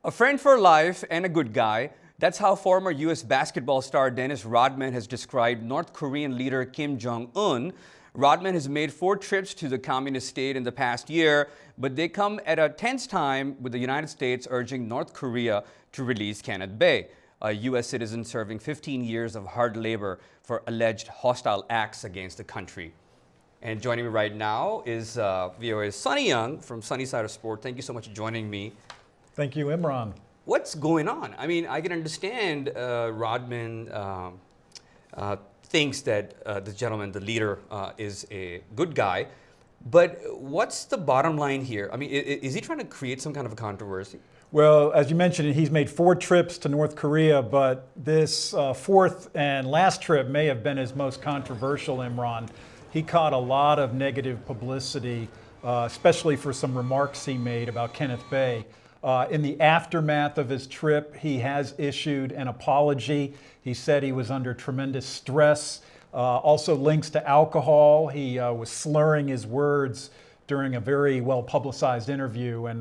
A friend for life and a good guy. That's how former U.S. basketball star Dennis Rodman has described North Korean leader Kim Jong-un. Rodman has made 4 trips to the communist state in the past year, but they come at a tense time with the United States urging North Korea to release Kenneth Bae, a U.S. citizen serving 15 years of hard labor for alleged hostile acts against the country. And joining me right now is VOA's Sunny Young from Sunny Side of Sport. Thank you so much for joining me. Thank you, Imran. What's going on? I mean, I can understand Rodman thinks that this gentleman, the leader, is a good guy. But what's the bottom line here? I mean, is he trying to create some kind of a controversy? Well, as you mentioned, he's made 4 trips to North Korea, but this 4th and last trip may have been his most controversial, Imran. He caught a lot of negative publicity, especially for some remarks he made about Kenneth Bae. In the aftermath of his trip, he has issued an apology. He said he was under tremendous stress. Also links to alcohol. He was slurring his words during a very well-publicized interview. And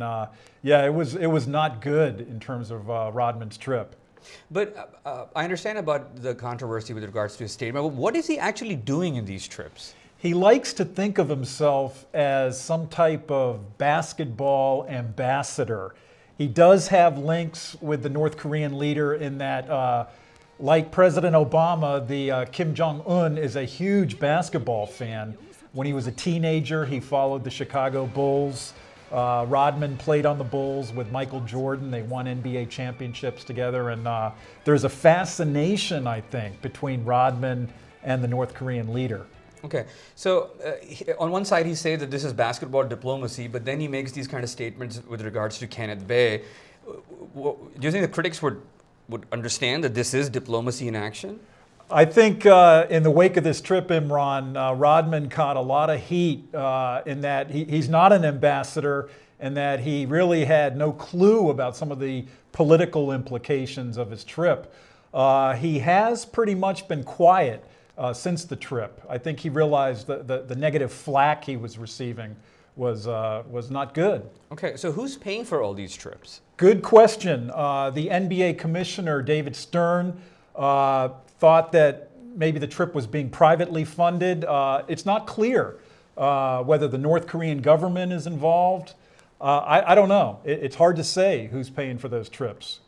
yeah, it was not good in terms of Rodman's trip. But I understand about the controversy with regards to his statement. What is he actually doing in these trips? He likes to think of himself as some type of basketball ambassador. He does have links with the North Korean leader in that, like President Obama, the Kim Jong-un is a huge basketball fan. When he was a teenager, he followed the Chicago Bulls. Rodman played on the Bulls with Michael Jordan. They won NBA championships together. And there's a fascination, I think, between Rodman and the North Korean leader. Okay, so on one side he says that this is basketball diplomacy, but then he makes these kind of statements with regards to Kenneth Bae. Do you think the critics would understand that this is diplomacy in action? I think in the wake of this trip, Imran, Rodman caught a lot of heat in that he's not an ambassador and that he really had no clue about some of the political implications of his trip. He has pretty much been quiet since the trip. I think he realized that the negative flack he was receiving was not good. Okay, so who's paying for all these trips? Good question. The NBA commissioner, David Stern, thought that maybe the trip was being privately funded. It's not clear whether the North Korean government is involved. I don't know. It's hard to say who's paying for those trips.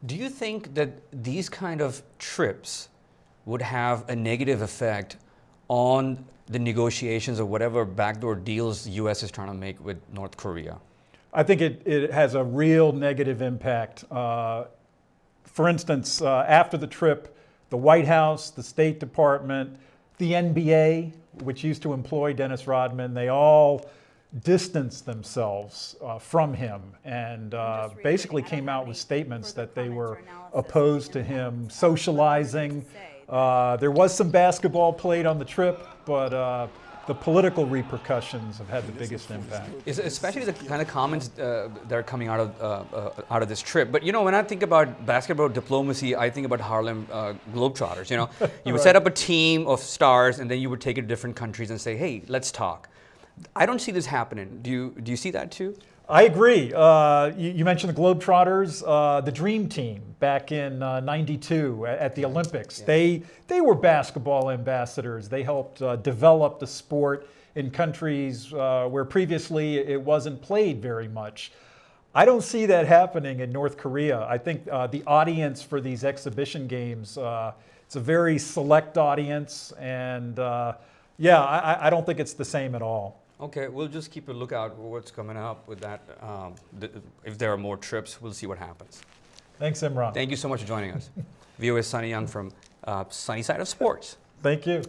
Do you think that these kind of trips would have a negative effect on the negotiations or whatever backdoor deals the U.S. is trying to make with North Korea? I think it has a real negative impact. For instance, after the trip, the White House, the State Department, the NBA, which used to employ Dennis Rodman, they all distanced themselves from him and basically came out with statements that they were opposed to him socializing. There was some basketball played on the trip, but the political repercussions have had the biggest impact. Especially the kind of comments that are coming out of this trip. But you know, when I think about basketball diplomacy, I think about Harlem Globetrotters. You know, you would set up a team of stars, and then you would take it to different countries and say, "Hey, let's talk." I don't see this happening. Do you see that too? I agree. You mentioned the Globetrotters, the Dream Team back in '92 at the Olympics. Yeah. They were basketball ambassadors. They helped develop the sport in countries where previously it wasn't played very much. I don't see that happening in North Korea. I think the audience for these exhibition games, it's a very select audience, and yeah, I don't think it's the same at all. Okay, we'll just keep a lookout for what's coming up with that. If there are more trips, we'll see what happens. Thanks, Imran. Thank you so much for joining us. VOA Sunny Young from Sunny Side of Sports. Thank you.